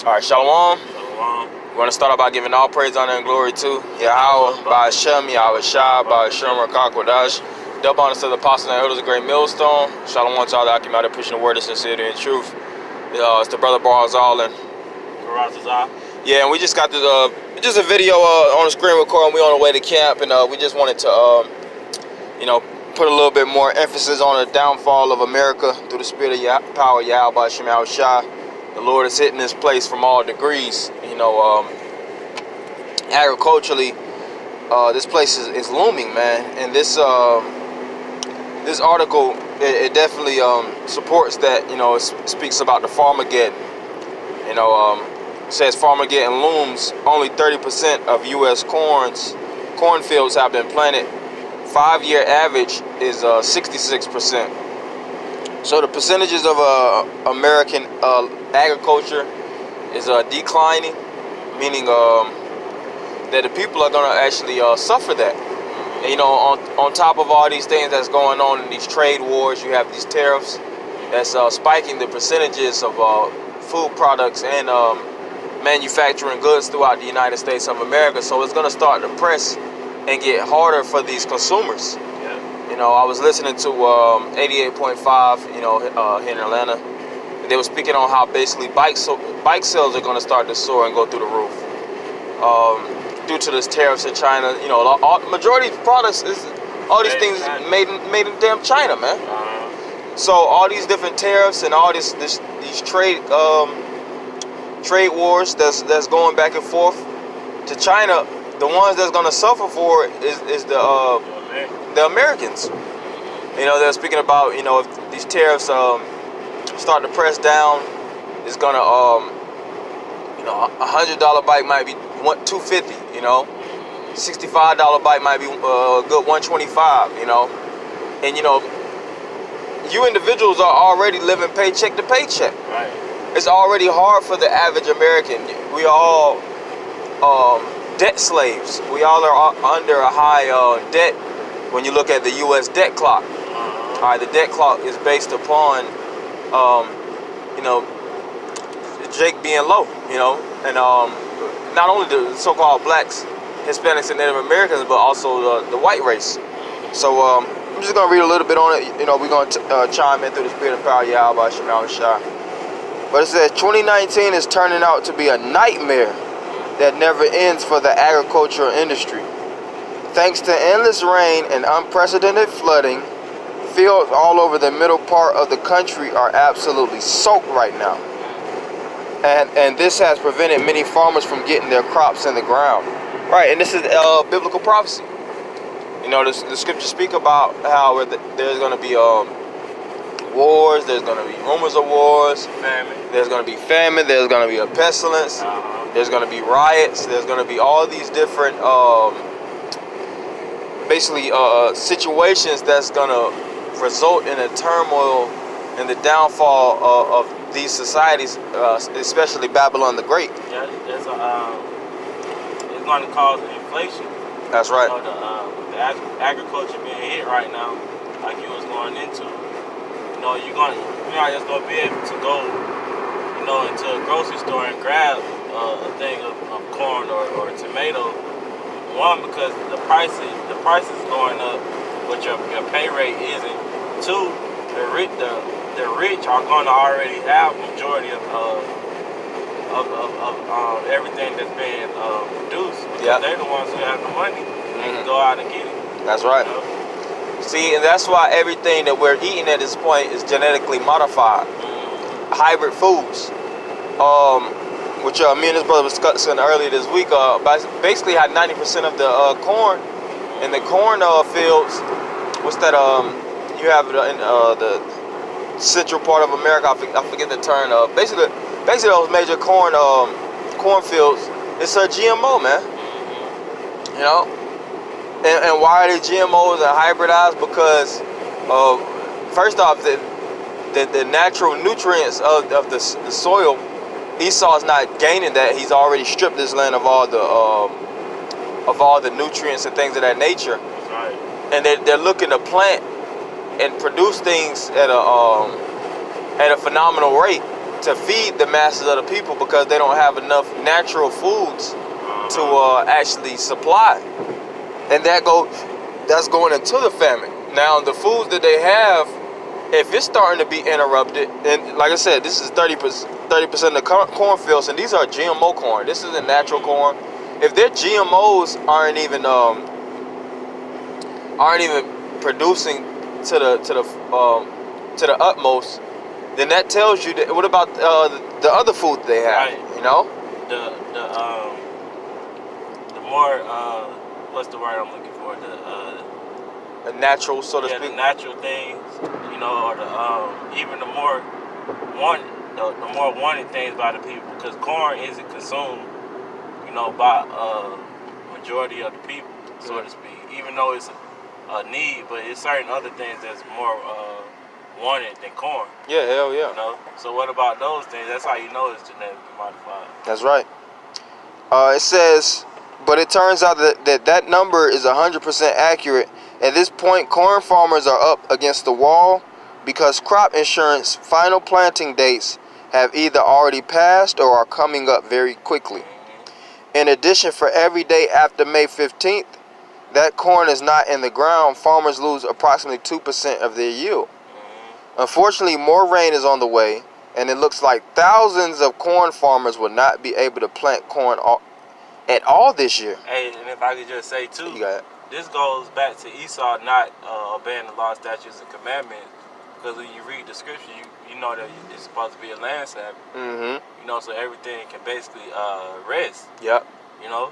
All right, Shalom. Shalom. We want to start out by giving all praise, honor, and glory to Yahweh, by Hashem, Yahweh Shah, by Hashem, Rakak, Wadash. Double honor to the apostles and elders of Great Millstone. Shalom to all the Akim out there pushing the word of sincerity and truth. It's the brother Barzal and Karazazah. yeah, and we just got this just a video on the screen recording. We on the way to camp, and we just wanted to put a little bit more emphasis on the downfall of America through the spirit of power, Yahweh, by Hashem, Yahweh Shah. The Lord is hitting this place from all degrees. Agriculturally, this place is looming, man. And this article, it definitely supports that. It speaks about the Farmegeddon. It says Farmegeddon looms. Only 30% of U.S. cornfields have been planted. 5-year average is 66%. So the percentages of American agriculture is declining, meaning that the people are going to actually suffer that. And, on top of all these things that's going on in these trade wars, you have these tariffs that's spiking the percentages of food products and manufacturing goods throughout the United States of America. So it's going to start to press and get harder for these consumers. I was listening to 88.5, here in Atlanta. They were speaking on how basically bike sales are going to start to soar and go through the roof due to this tariffs in China. Majority of products all these things made in damn China, man. So all these different tariffs and all these trade wars that's going back and forth to China. The ones that's going to suffer for it is the Americans. They're speaking about, if these tariffs start to press down, it's going to, $100 bike might be $250, $65 bike might be a good $125, and, you individuals are already living paycheck to paycheck. Right. It's already hard for the average American. We are all debt slaves. We all are under a high debt when you look at the U.S. debt clock. All right, the debt clock is based upon, Jake being low, and not only the so-called blacks, Hispanics, and Native Americans, but also the white race. So I'm just gonna read a little bit on it. We're gonna chime in through the spirit of power, Yahweh, by Hashem, Yahweh Shah. But it says 2019 is turning out to be a nightmare that never ends for the agricultural industry. Thanks to endless rain and unprecedented flooding, fields all over the middle part of the country are absolutely soaked right now. And this has prevented many farmers from getting their crops in the ground. Right, and this is biblical prophecy. The scriptures speak about how there's going to be wars, there's going to be rumors of wars, there's going to be famine, there's going to be a pestilence, there's going to be riots, there's going to be all these different situations that's going to result in a turmoil and the downfall of these societies, especially Babylon the Great. Yeah, it's going to cause inflation. That's right. The agriculture being hit right now, like you was going into. You're not just going to be able to go, into a grocery store and grab a thing of corn or tomato. One, because the price is going up, but your pay rate isn't. Two, the rich are going to already have majority of everything that's being produced. Because they're the ones who have the money and can go out and get it. That's right. See, and that's why everything that we're eating at this point is genetically modified. Hybrid foods. Which me and his brother was discussing earlier this week, basically had 90% of the corn in the corn fields. What's that? You have in the central part of America. I forget the term. Basically those major cornfields. It's a GMO, man. And why are they GMOs and hybridized? Because first off, the natural nutrients of the soil. Esau's not gaining that. He's already stripped this land of all the nutrients and things of that nature. Right. And they're looking to plant and produce things at a phenomenal rate. to feed the masses of the people because they don't have enough natural foods to actually supply, and that's going into the famine. Now the foods that they have, if it's starting to be interrupted, and like I said, this is 30% of the cornfields, and these are GMO corn. This isn't natural corn. If their GMOs aren't even producing to the utmost, then that tells you that. What about the other food they have? Right. You know, the more what's the word I'm looking for? the natural, so to the speak. natural things, you know, or the even the more wanted things by the people, because corn isn't consumed, you know, by majority of the people, so to speak. Even though it's a need, but it's certain other things that's more wanted than corn. Yeah, hell yeah. You know. So what about those things? That's how you know it's genetically modified. That's right. It says, but it turns out that number is 100% accurate. At this point, corn farmers are up against the wall because crop insurance final planting dates have either already passed or are coming up very quickly. In addition, for every day after May 15th, that corn is not in the ground, farmers lose approximately 2% of their yield. Unfortunately, more rain is on the way, and it looks like thousands of corn farmers will not be able to plant corn at all this year. Hey, and if I could just say too, You got it. this goes back to Esau not obeying the law, statutes, and commandments. Because when you read the scripture, you know that it's supposed to be a land Sabbath. Mm-hmm. You know, so everything can basically rest. Yep. You know,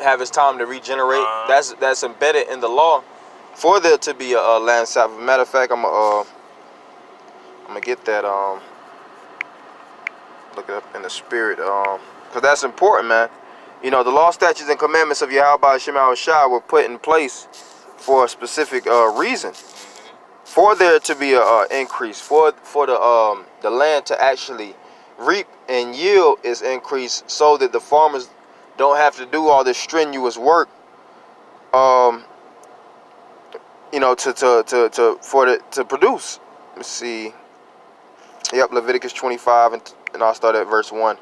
Have his time to regenerate. That's embedded in the law for there to be a land Sabbath. Matter of fact, I'm gonna get that look it up in the spirit because that's important, man. You know, the law, statutes, and commandments of Yahweh Shema Shai were put in place for a specific reason. For there to be a increase, for the land to actually reap and yield is increased, so that the farmers don't have to do all this strenuous work. You know, to produce. Let's see. Yep, Leviticus 25, and I'll start at verse 1.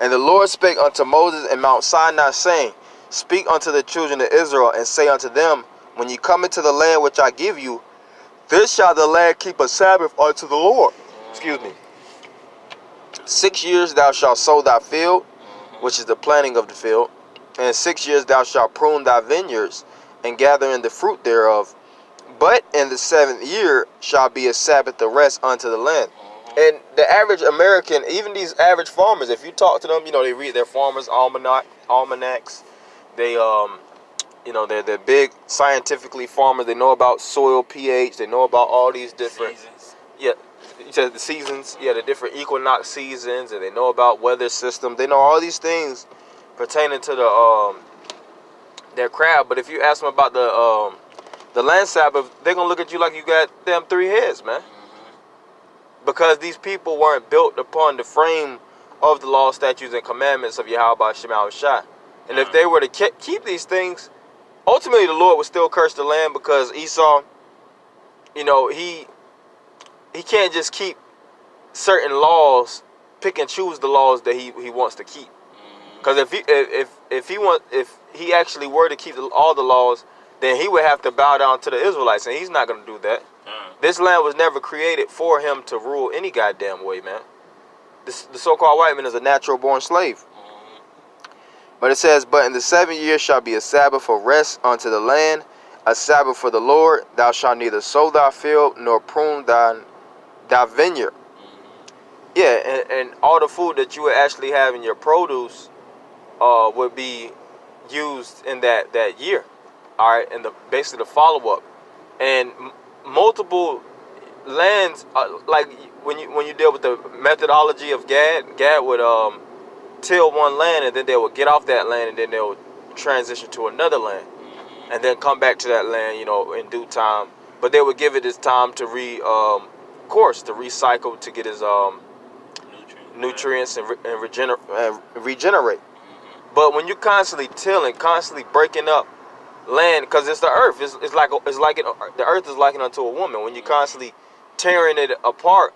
And the Lord spake unto Moses in Mount Sinai, saying, Speak unto the children of Israel, and say unto them, When ye come into the land which I give you, this shall the land keep a Sabbath unto the Lord. Excuse me. 6 years thou shalt sow thy field, which is the planting of the field, and 6 years thou shalt prune thy vineyards, and gather in the fruit thereof. But in the 7th year shall be a Sabbath of rest unto the land. And the average American, even these average farmers, if you talk to them, you know, they read their farmers' almanacs. They, you know, they're big scientifically farmers. They know about soil pH. They know about all these different seasons. Yeah, you said the seasons. Yeah, the different equinox seasons, and they know about weather systems. They know all these things pertaining to the their craft. But if you ask them about the land Sabbath, they're gonna look at you like you got them 3 heads, man. Because these people weren't built upon the frame of the law, statutes, and commandments of Yahweh Shema Shai. And if they were to keep these things, ultimately the Lord would still curse the land, because Esau, you know, he can't just keep certain laws, pick and choose the laws that he wants to keep. Because if he actually were to keep all the laws, then he would have to bow down to the Israelites, and he's not going to do that. This land was never created for him to rule any goddamn way, man. The so-called white man is a natural-born slave. But it says, But in the 7th year shall be a Sabbath of rest unto the land, a Sabbath for the Lord. Thou shalt neither sow thy field, nor prune thy vineyard. Yeah, and all the food that you would actually have in your produce would be used in that year. All right, and basically the follow-up. And multiple lands, like when you deal with the methodology of Gad would till one land, and then they would get off that land, and then they would transition to another land, and then come back to that land, you know, in due time. But they would give it his time to recycle, to get his nutrients and regenerate. But when you're constantly tilling, constantly breaking up land, because it's the earth. The earth is likened unto a woman. When you're constantly tearing it apart,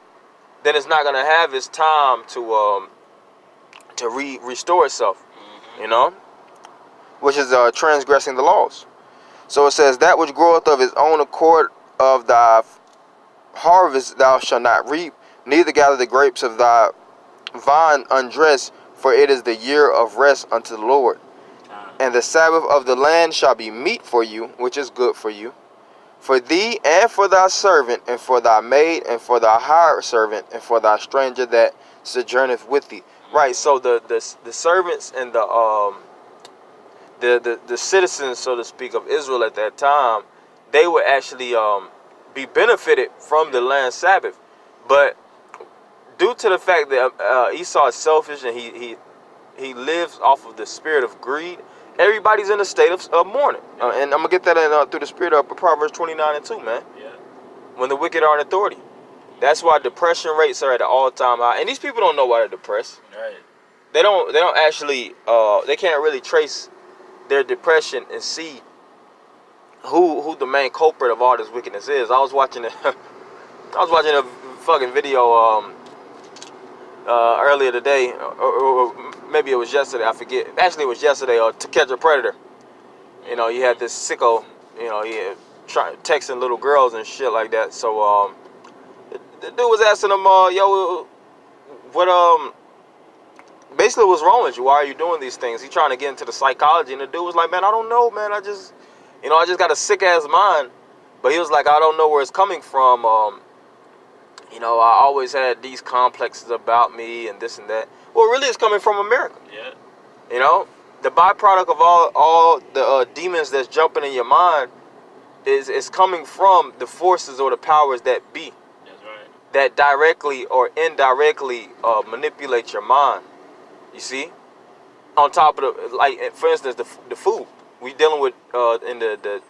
then it's not gonna have its time to restore itself. You know, which is transgressing the laws. So it says, that which groweth of his own accord of thy harvest thou shalt not reap, neither gather the grapes of thy vine undressed, for it is the year of rest unto the Lord. And the Sabbath of the land shall be meat for you, which is good for you, for thee and for thy servant, and for thy maid, and for thy hired servant, and for thy stranger that sojourneth with thee. Right, so the servants and the citizens, so to speak, of Israel at that time, they would actually be benefited from the land Sabbath. But due to the fact that Esau is selfish and he lives off of the spirit of greed, everybody's in a state of mourning. And I'm going to get that in, through the spirit of Proverbs 29:2, man. Yeah. When the wicked are in authority. That's why depression rates are at an all-time high. And these people don't know why they're depressed. Right. They don't actually, they can't really trace their depression and see who the main culprit of all this wickedness is. I was watching a fucking video earlier today, or maybe it was yesterday, I forget. Actually, it was yesterday, To Catch a Predator. You know, you had this sicko, you know, he texting little girls and shit like that. So the dude was asking him, yo, what basically what's wrong with you? Why are you doing these things? He trying to get into the psychology, and the dude was like, man, I don't know, man. I just got a sick ass mind. But he was like, I don't know where it's coming from. You know, I always had these complexes about me and this and that. Well, really, it's coming from America. Yeah. You know, the byproduct of all the demons that's jumping in your mind is coming from the forces or the powers that be. That's right. That directly or indirectly manipulate your mind. You see, on top of the, like, for instance, the food we dealing with in the